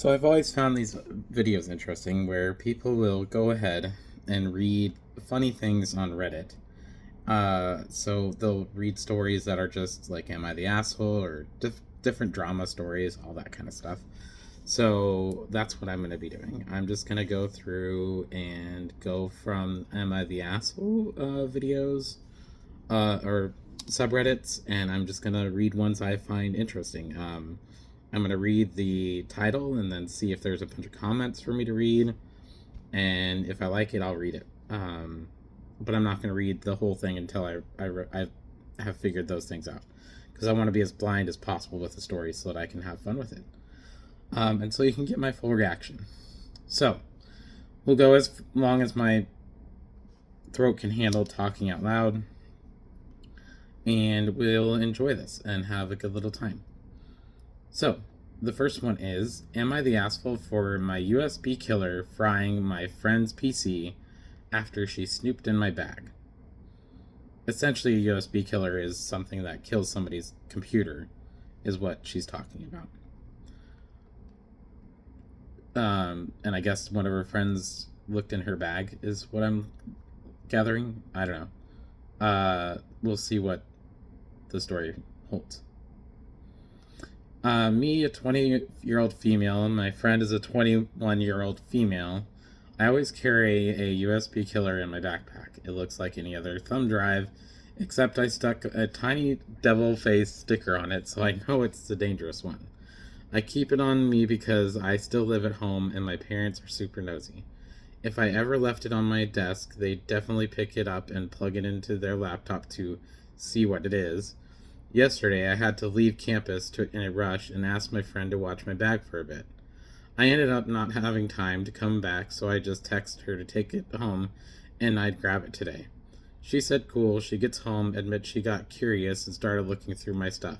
So I've always found these videos interesting where people will go ahead and read funny things on Reddit. So they'll read stories that are just like, "Am I the asshole?" or different drama stories, all that kind of stuff. So that's what I'm going to be doing. I'm just going to go through and go from "Am I the asshole?" Videos or subreddits, and I'm just going to read ones I find interesting. I'm going to read the title and then see if there's a bunch of comments for me to read. And if I like it, I'll read it. But I'm not going to read the whole thing until I have figured those things out. Because I want to be as blind as possible with the story so that I can have fun with it. And so you can get my full reaction. So, we'll go as long as my throat can handle talking out loud. And we'll enjoy this and have a good little time. So, the first one is, am I the asshole for my USB killer frying my friend's PC after she snooped in my bag? Essentially, a USB killer is something that kills somebody's computer, is what she's talking about. And I guess one of her friends looked in her bag is what I'm gathering. I don't know. We'll see what the story holds. Me, a 20-year-old female, and my friend is a 21-year-old female. I always carry a USB killer in my backpack. It looks like any other thumb drive, except I stuck a tiny devil face sticker on it, so I know it's the dangerous one. I keep it on me because I still live at home and my parents are super nosy. If I ever left it on my desk, they'd definitely pick it up and plug it into their laptop to see what it is. Yesterday, I had to leave campus in a rush and asked my friend to watch my bag for a bit. I ended up not having time to come back, so I just texted her to take it home and I'd grab it today. She said cool. She gets home, admits she got curious and started looking through my stuff.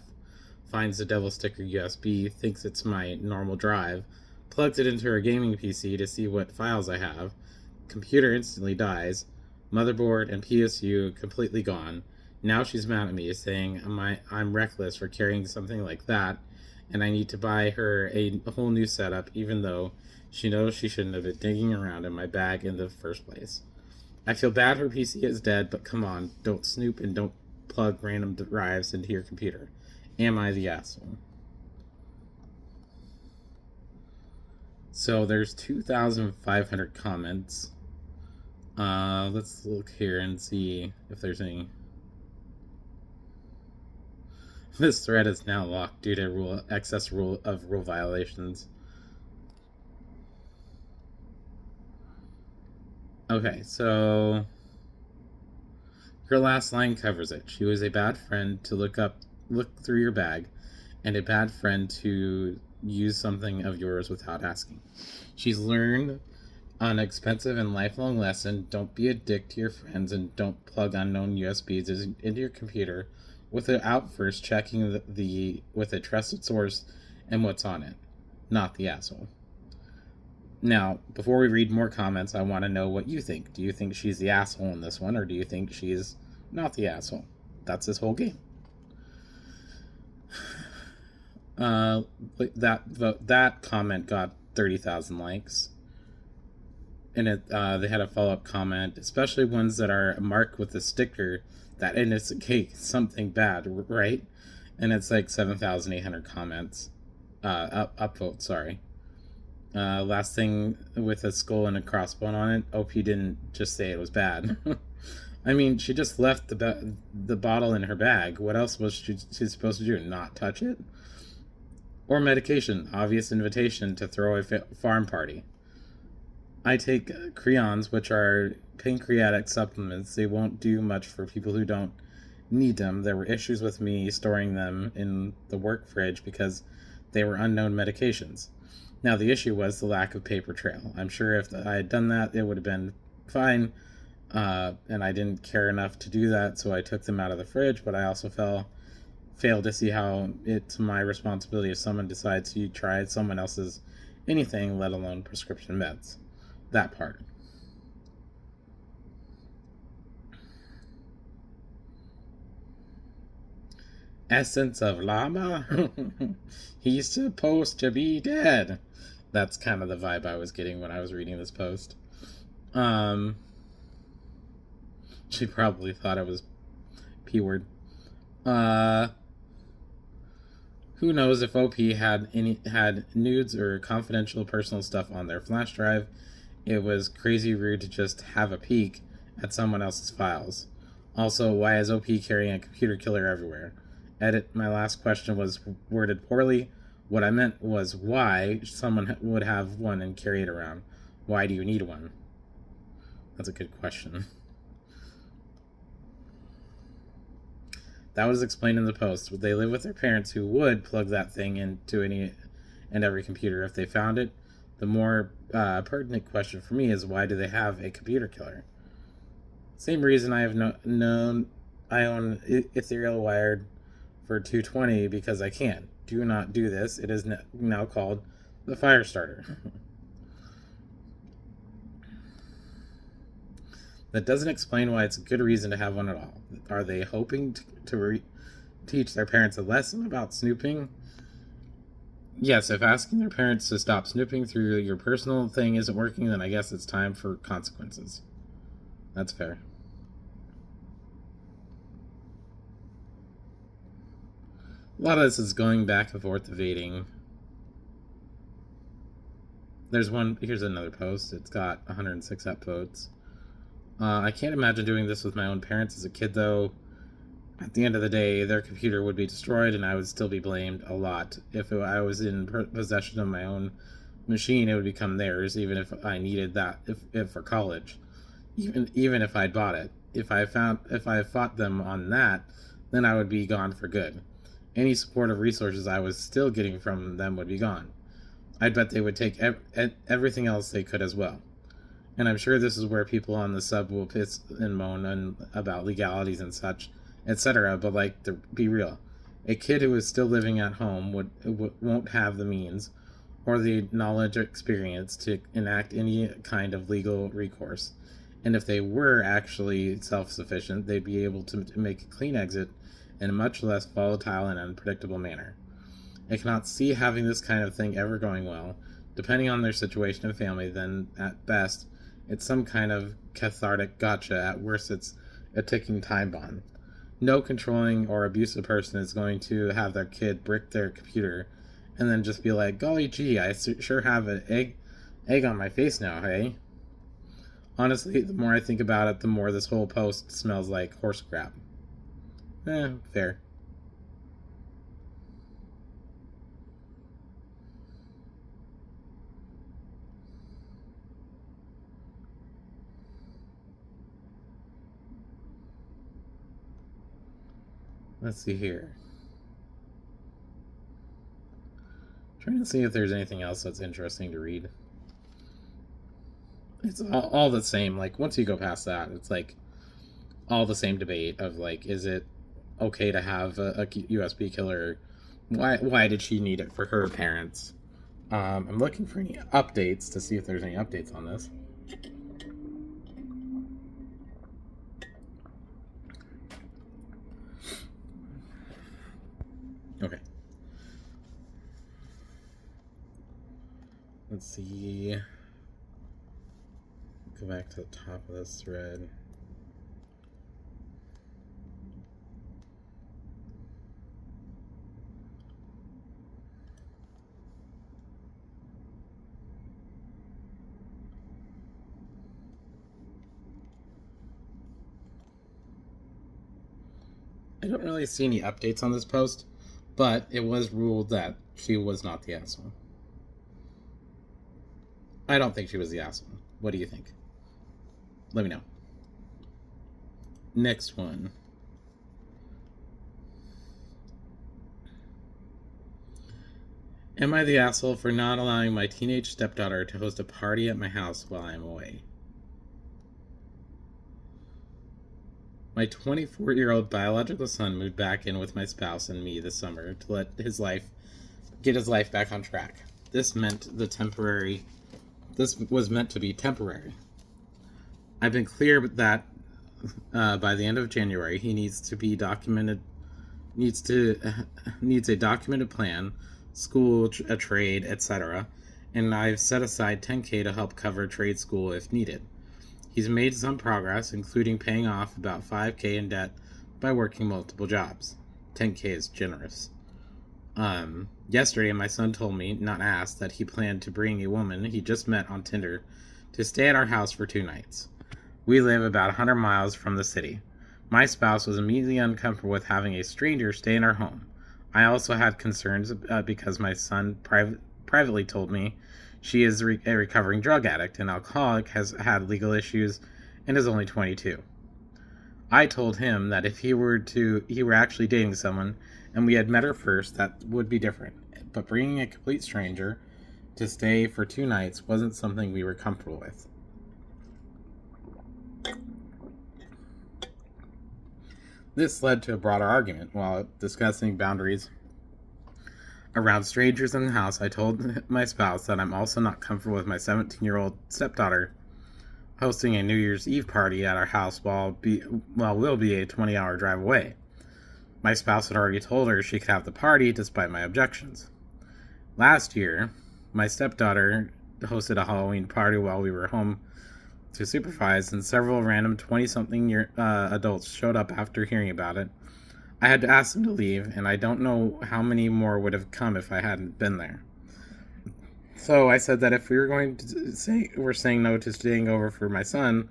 Finds the devil sticker USB, thinks it's my normal drive, plugs it into her gaming PC to see what files I have. Computer instantly dies. Motherboard and PSU completely gone. Now she's mad at me, saying I'm reckless for carrying something like that, and I need to buy her a whole new setup, even though she knows she shouldn't have been digging around in my bag in the first place. I feel bad her PC is dead, but come on, don't snoop and don't plug random drives into your computer. Am I the asshole? So there's 2,500 comments. Let's look here and see if there's any. This thread is now locked due to excess rule violations. Okay, so her last line covers it. She was a bad friend to look through your bag, and a bad friend to use something of yours without asking. She's learned an expensive and lifelong lesson. Don't be a dick to your friends and don't plug unknown USBs into your computer without first checking with a trusted source and what's on it. Not the asshole. Now, before we read more comments, I want to know what you think. Do you think she's the asshole in this one, or do you think she's not the asshole? That's this whole game. That comment got 30,000 likes, and they had a follow-up comment, especially ones that are marked with a sticker that indicates something bad, right? And it's like 7,800 comments, upvotes. Sorry. Last thing with a skull and a crossbone on it. OP didn't just say it was bad. I mean, she just left the bottle in her bag. What else was she supposed to do? Not touch it? Or medication. Obvious invitation to throw a farm party. I take crayons, which are pancreatic supplements. They won't do much for people who don't need them. There were issues with me storing them in the work fridge because they were unknown medications. Now, the issue was the lack of paper trail. I'm sure if I had done that, it would have been fine, and I didn't care enough to do that, so I took them out of the fridge, but I also failed to see how it's my responsibility if someone decides to try someone else's anything, let alone prescription meds. That part. Essence of llama? He's supposed to be dead. That's kind of the vibe I was getting when I was reading this post. Um, she probably thought it was P word. Uh, who knows if OP had nudes or confidential personal stuff on their flash drive? It was crazy rude to just have a peek at someone else's files. Also, why is OP carrying a computer killer everywhere? Edit, my last question was worded poorly. What I meant was why someone would have one and carry it around. Why do you need one? That's a good question. That was explained in the post. They live with their parents who would plug that thing into any and every computer if they found it. The more pertinent question for me is why do they have a computer killer? Same reason I have known I own Ethereal Wired for 220 because I can. Do not do this. It is now called the fire starter. That doesn't explain why it's a good reason to have one at all. Are they hoping to teach their parents a lesson about snooping? Yes, if asking their parents to stop snooping through your personal thing isn't working, then I guess it's time for consequences. That's fair. A lot of this is going back and forth debating. Here's another post. It's got 106 upvotes. I can't imagine doing this with my own parents as a kid, though. At the end of the day, their computer would be destroyed and I would still be blamed a lot. If I was in possession of my own machine, it would become theirs, even if I needed that if for college. Even if I'd bought it. If I fought them on that, then I would be gone for good. Any supportive resources I was still getting from them would be gone. I'd bet they would take everything else they could as well. And I'm sure this is where people on the sub will piss and moan about legalities and such, etc. But to be real, a kid who is still living at home won't have the means or the knowledge or experience to enact any kind of legal recourse. And if they were actually self-sufficient, they'd be able to make a clean exit in a much less volatile and unpredictable manner. I cannot see having this kind of thing ever going well. Depending on their situation and family, then at best, it's some kind of cathartic gotcha. At worst, it's a ticking time bomb. No controlling or abusive person is going to have their kid brick their computer and then just be like, golly gee, I sure have an egg on my face now, hey? Honestly, the more I think about it, the more this whole post smells like horse crap. Fair. Let's see here. Trying to see if there's anything else that's interesting to read. It's all the same. Once you go past that, it's all the same debate of is it okay to have a USB killer? Why did she need it for her parents? I'm looking for any updates to see if there's any updates on this. Okay. Let's see. Go back to the top of this thread. I don't really see any updates on this post, but it was ruled that she was not the asshole. I don't think she was the asshole. What do you think? Let me know. Next one. Am I the asshole for not allowing my teenage stepdaughter to host a party at my house while I'm away? My 24-year-old biological son moved back in with my spouse and me this summer to get his life back on track. This was meant to be temporary. I've been clear that by the end of January he needs a documented plan, school, a trade, etc., and I've set aside $10K to help cover trade school if needed. He's made some progress, including paying off about $5K in debt by working multiple jobs. $10K is generous. Yesterday, my son told me, not asked, that he planned to bring a woman he just met on Tinder to stay at our house for 2 nights. We live about 100 miles from the city. My spouse was immediately uncomfortable with having a stranger stay in our home. I also had concerns because my son privately told me she is a recovering drug addict, an alcoholic, has had legal issues, and is only 22. I told him that if he were actually dating someone and we had met her first, that would be different. But bringing a complete stranger to stay for 2 nights wasn't something we were comfortable with. This led to a broader argument. While discussing boundaries around strangers in the house, I told my spouse that I'm also not comfortable with my 17-year-old stepdaughter hosting a New Year's Eve party at our house while we'll be a 20-hour drive away. My spouse had already told her she could have the party despite my objections. Last year, my stepdaughter hosted a Halloween party while we were home to supervise, and several random 20-something adults showed up after hearing about it. I had to ask them to leave, and I don't know how many more would have come if I hadn't been there. So I said that if we were going to we're saying no to staying over for my son,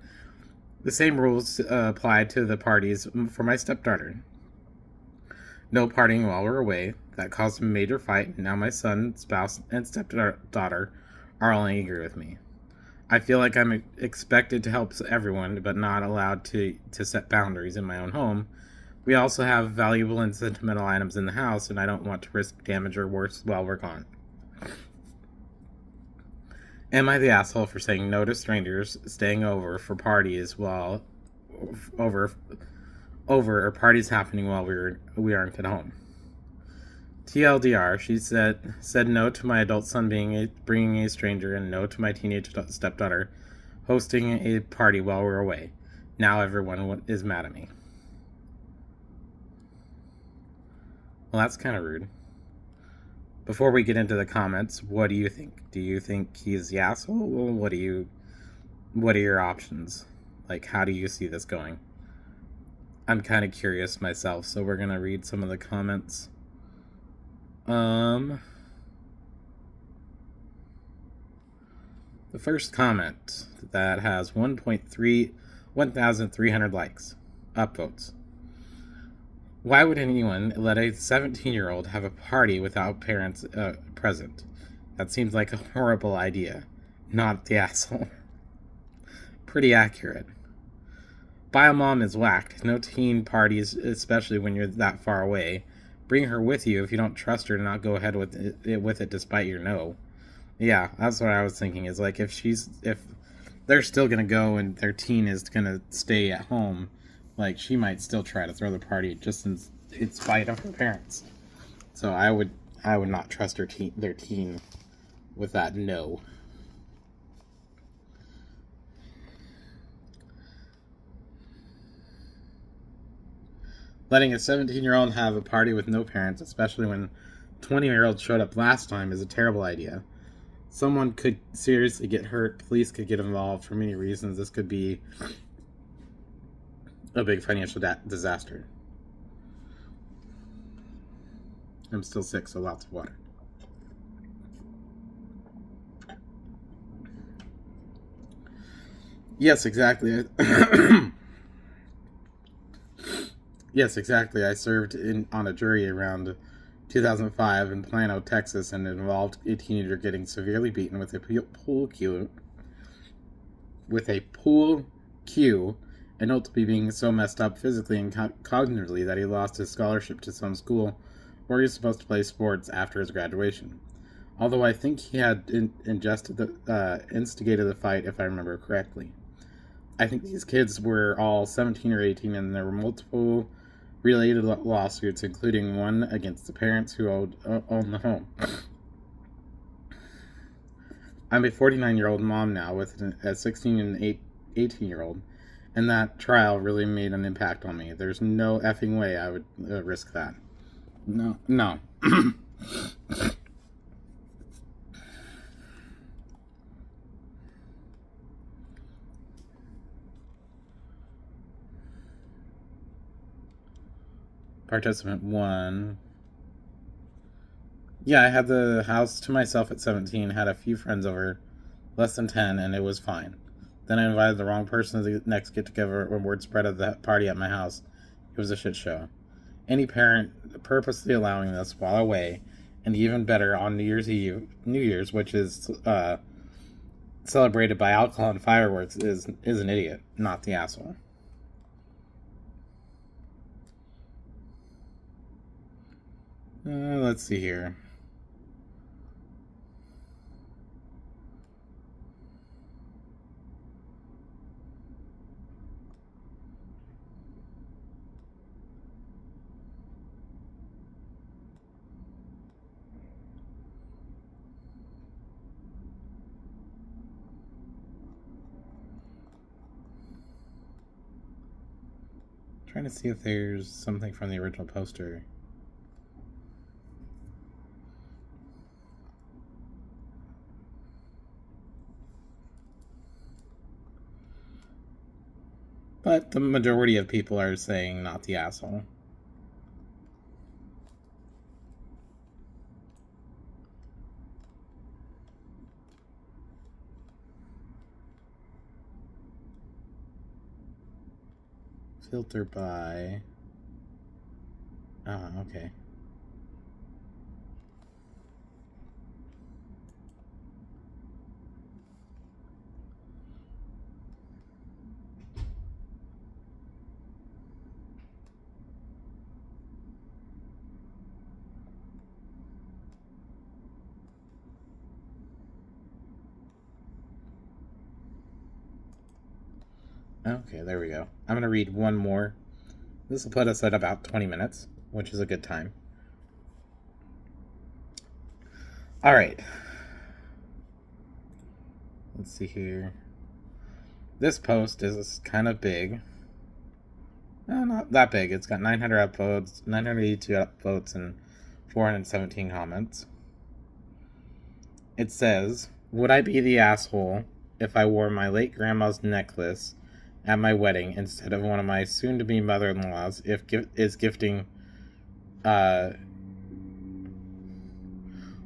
the same rules applied to the parties for my stepdaughter. No partying while we're away. That caused a major fight, and now my son, spouse, and stepdaughter are all angry with me. I feel like I'm expected to help everyone, but not allowed to set boundaries in my own home. We also have valuable and sentimental items in the house, and I don't want to risk damage or worse while we're gone. Am I the asshole for saying no to strangers staying over for parties or parties happening while we aren't at home? TLDR, she said no to my adult son bringing a stranger, and no to my teenage stepdaughter hosting a party while we're away. Now everyone is mad at me. Well, that's kind of rude. Before we get into the comments, what do you think? Do you think he's the asshole? Well, what are your options? Like, how do you see this going? I'm kind of curious myself, so we're gonna read some of the comments. The first comment that has 1,300 likes, upvotes. Why would anyone let a 17-year-old have a party without parents present? That seems like a horrible idea. Not the asshole. Pretty accurate. Bio mom is whacked. No teen parties, especially when you're that far away. Bring her with you if you don't trust her to not go ahead with it despite your no. Yeah, that's what I was thinking. Is like if they're still gonna go and their teen is gonna stay at home, like she might still try to throw the party just in spite of her parents. So I would not trust their teen with that no. Letting a 17-year-old have a party with no parents, especially when 20-year-olds showed up last time, is a terrible idea. Someone could seriously get hurt. Police could get involved for many reasons. This could be a big financial disaster. I'm still sick, so lots of water. Yes, exactly. Yes, exactly. I served on a jury around 2005 in Plano, Texas, and it involved a teenager getting severely beaten with a pool cue, and ultimately being so messed up physically and cognitively that he lost his scholarship to some school where he was supposed to play sports after his graduation. Although I think he had instigated the fight, if I remember correctly. I think these kids were all 17 or 18, and there were multiple related lawsuits, including one against the parents who owned the home. I'm a 49-year-old mom now with a 16 and 18-year-old, and that trial really made an impact on me. There's no effing way I would risk that. No. Participant 1. Yeah, I had the house to myself at 17, had a few friends over, less than 10, and it was fine. Then I invited the wrong person to the next get-together when word spread of the party at my house. It was a shit show. Any parent purposely allowing this while away, and even better on New Year's, which is celebrated by alcohol and fireworks, is an idiot, not the asshole. Let's see here. Trying to see if there's something from the original poster. But the majority of people are saying not the asshole. Filter by... okay. Okay, there we go. I'm going to read one more. This will put us at about 20 minutes, which is a good time. All right. Let's see here. This post is kind of big. No, not that big. It's got 900 upvotes, 982 upvotes, and 417 comments. It says, "Would I be the asshole if I wore my late grandma's necklace at my wedding instead of one of my soon-to-be mother-in-laws is gifting...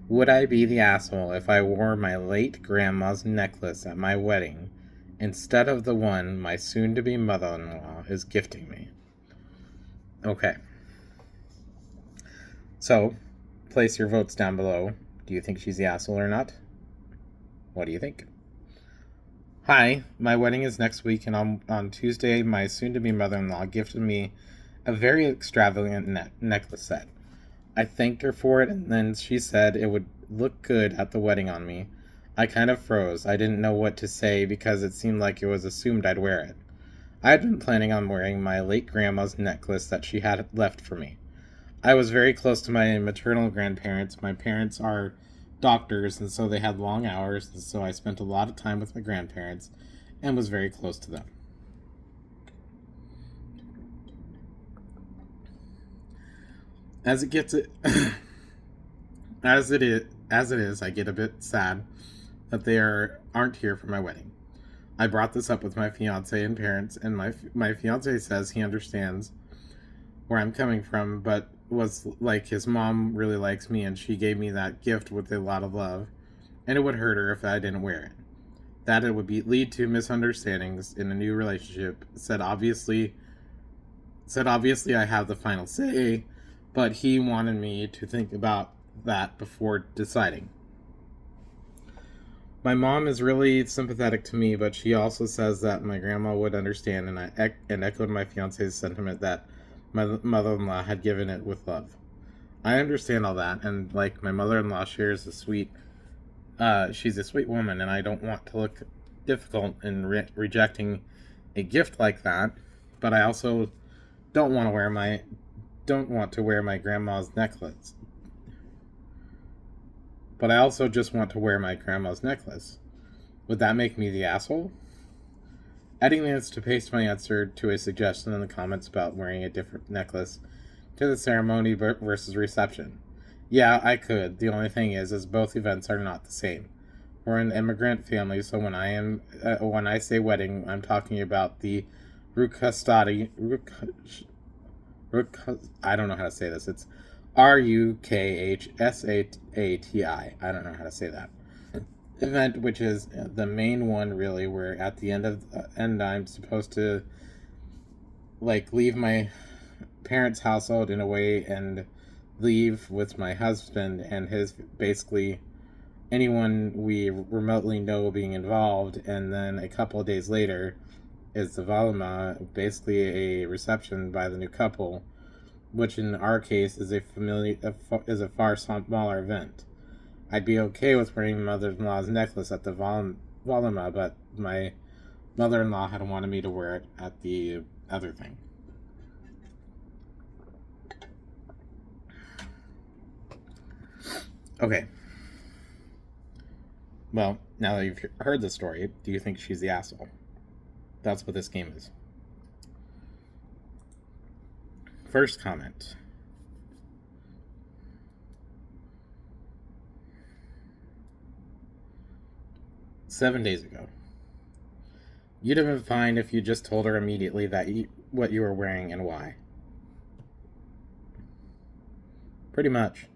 Would I be the asshole if I wore my late grandma's necklace at my wedding instead of the one my soon-to-be mother-in-law is gifting me?" Okay. So, place your votes down below. Do you think she's the asshole or not? What do you think? Hi, my wedding is next week, and on Tuesday, my soon-to-be mother-in-law gifted me a very extravagant necklace set. I thanked her for it, and then she said it would look good at the wedding on me. I kind of froze. I didn't know what to say because it seemed like it was assumed I'd wear it. I had been planning on wearing my late grandma's necklace that she had left for me. I was very close to my maternal grandparents. My parents are doctors, and so they had long hours, and so I spent a lot of time with my grandparents and was very close to them. As it is, I get a bit sad that they aren't here for my wedding. I brought this up with my fiance and parents, and my fiance says he understands where I'm coming from, but was like, his mom really likes me, and she gave me that gift with a lot of love, and it would hurt her if I didn't wear it. That it would lead to misunderstandings in a new relationship. Said obviously I have the final say, but he wanted me to think about that before deciding. My mom is really sympathetic to me, but she also says that my grandma would understand, and I echoed my fiance's sentiment that my mother-in-law had given it with love. I understand all that, and like, my mother-in-law shares she's a sweet woman, and I don't want to look difficult in rejecting a gift like that, but I also don't want to wear my grandma's necklace. But I also just want to wear my grandma's necklace. Would that make me the asshole? Adding this to paste my answer to a suggestion in the comments about wearing a different necklace to the ceremony versus reception. Yeah, I could. The only thing is both events are not the same. We're an immigrant family, so when I say wedding, I'm talking about the rucastati I don't know how to say this. It's Rukhsati. I don't know how to say that. Event, which is the main one, really, where at the end I'm supposed to leave my parents' household in a way and leave with my husband and his basically anyone we remotely know being involved, and then a couple of days later is the Valima, basically a reception by the new couple, which in our case is a far smaller event. I'd be okay with wearing my mother-in-law's necklace at the Valima, but my mother-in-law had wanted me to wear it at the other thing. Okay. Well, now that you've heard the story, do you think she's the asshole? That's what this game is. First comment. "7 days ago. You'd have been fine if you just told her immediately what you were wearing and why." Pretty much.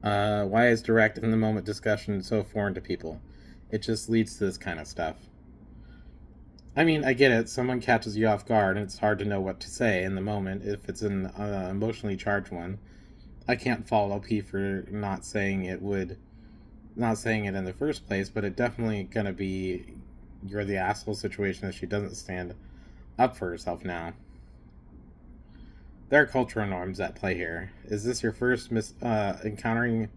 Why is direct in the moment discussion so foreign to people? It just leads to this kind of stuff. I mean, I get it. Someone catches you off guard and it's hard to know what to say in the moment if it's an emotionally charged one. I can't fault LP for not saying it in the first place, but it definitely gonna be you're the asshole situation if she doesn't stand up for herself now. There are cultural norms at play here. Is this your first encountering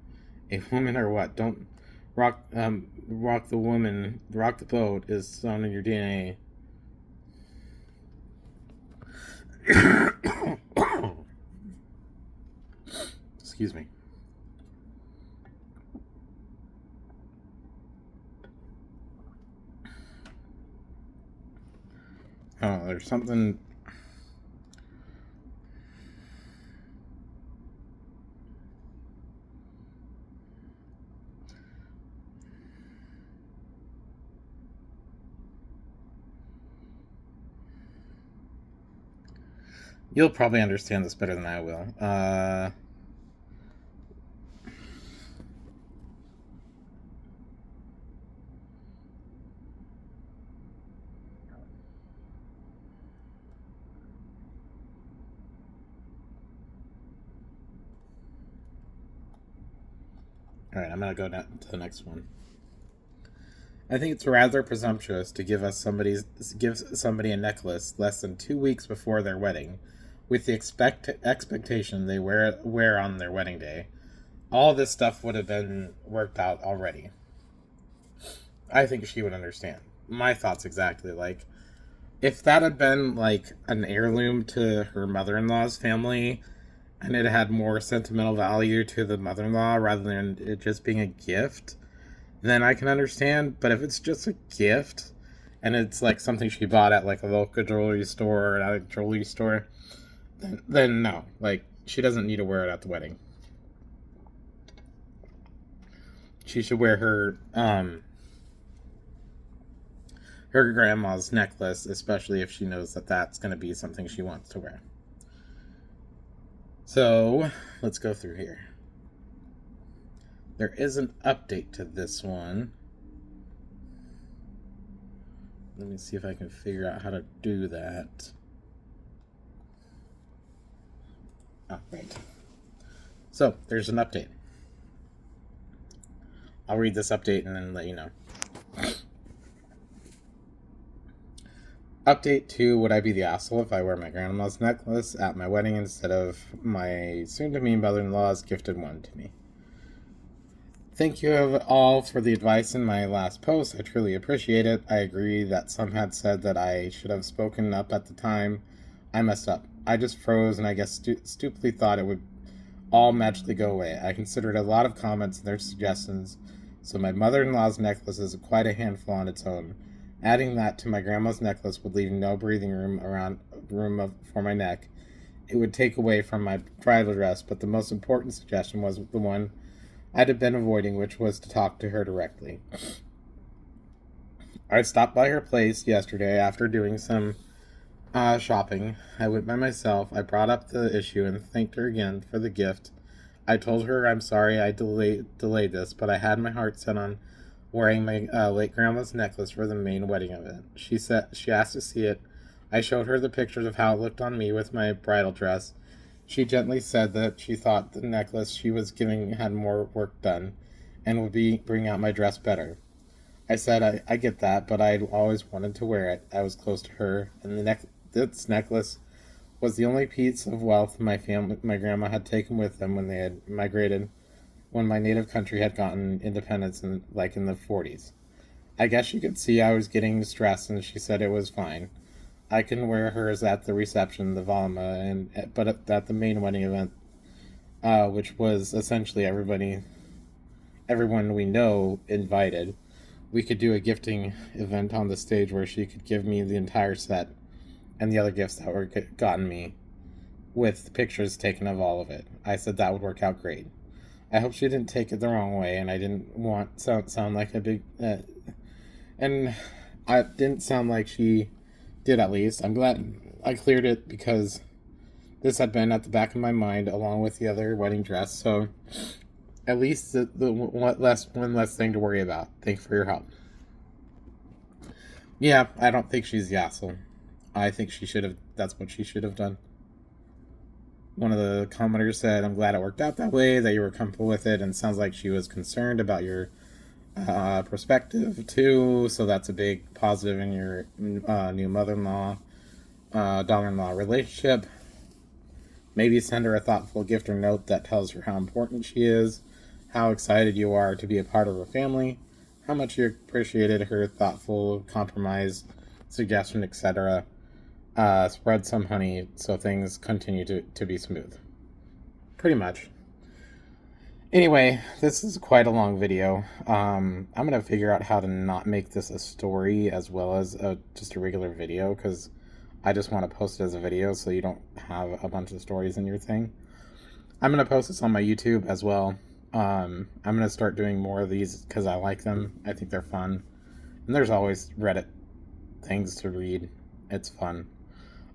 a woman or what? Don't rock the boat is sewn in your DNA. Excuse me. Oh, there's something. You'll probably understand this better than I will. Alright, I'm going to go to the next one. "I think it's rather presumptuous to give somebody a necklace less than 2 weeks before their wedding, with the expectation they wear on their wedding day. All this stuff would have been worked out already." I think she would understand. My thoughts exactly. If that had been an heirloom to her mother-in-law's family, and it had more sentimental value to the mother-in-law rather than it just being a gift, then I can understand. But if it's just a gift and it's something she bought at a local jewelry store or at a jewelry store, then no. She doesn't need to wear it at the wedding. She should wear her grandma's necklace, especially if she knows that that's going to be something she wants to wear. So, let's go through here. There is an update to this one. Let me see if I can figure out how to do that. Oh, right. So, there's an update. I'll read this update and then let you know. Update 2, would I be the asshole if I wear my grandma's necklace at my wedding instead of my soon-to-be mother-in-law's gifted one to me? Thank you all for the advice in my last post. I truly appreciate it. I agree that some had said that I should have spoken up at the time. I messed up. I just froze and I guess stupidly thought it would all magically go away. I considered a lot of comments and their suggestions, so my mother-in-law's necklace is quite a handful on its own. Adding that to my grandma's necklace would leave no breathing room for my neck. It would take away from my bridal dress, but the most important suggestion was the one I'd have been avoiding, which was to talk to her directly. I stopped by her place yesterday after doing some Shopping. I went by myself. I brought up the issue and thanked her again for the gift. I told her I'm sorry I delayed this, but I had my heart set on wearing my late grandma's necklace for the main wedding event. She asked to see it. I showed her the pictures of how it looked on me with my bridal dress. She gently said that she thought the necklace she was giving had more work done and would bring out my dress better. I said I get that, but I'd always wanted to wear it. I was close to her, and this necklace was the only piece of wealth my grandma had taken with them when they had migrated, when my native country had gotten independence in the 40s. I guess she could see I was getting distressed, and she said it was fine. I can wear hers at the reception, the Valma, but at the main wedding event, which was essentially everyone we know invited. We could do a gifting event on the stage where she could give me the entire set and the other gifts that were gotten me, with pictures taken of all of it. I said that would work out great. I hope she didn't take it the wrong way, and I didn't want sound like a big, and I didn't sound like she did. At least I'm glad I cleared it because this had been at the back of my mind along with the other wedding dress. So at least the one less thing to worry about. Thanks for your help. Yeah, I don't think she's the asshole. I think she should have. That's what she should have done. One of the commenters said, "I'm glad it worked out that way. That you were comfortable with it, and sounds like she was concerned about your perspective too. So that's a big positive in your new mother-in-law, daughter-in-law relationship. Maybe send her a thoughtful gift or note that tells her how important she is, how excited you are to be a part of her family, how much you appreciated her thoughtful compromise, suggestion, etc. Spread some honey so things continue to be smooth." Pretty much. Anyway, this is quite a long video. I'm going to figure out how to not make this a story as well as just a regular video, because I just want to post it as a video so you don't have a bunch of stories in your thing. I'm going to post this on my YouTube as well. I'm going to start doing more of these because I like them. I think they're fun. And there's always Reddit things to read. It's fun.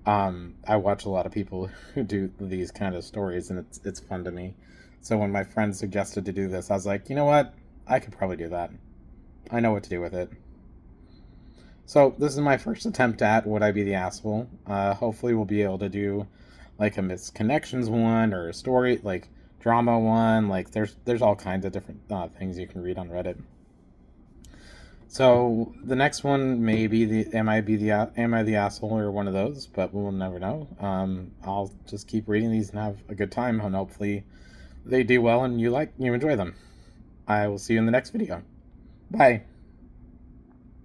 I watch a lot of people who do these kind of stories, and it's fun to me. So when my friend suggested to do this, I was like, you know what? I could probably do that. I know what to do with it. So this is my first attempt at Would I Be the Asshole? Hopefully we'll be able to do like a misconnections one or a story, like drama one. Like there's all kinds of different things you can read on Reddit. So the next one may be the am I the asshole or one of those, but we'll never know. I'll just keep reading these and have a good time, and hopefully they do well and you enjoy them. I will see you in the next video. Bye.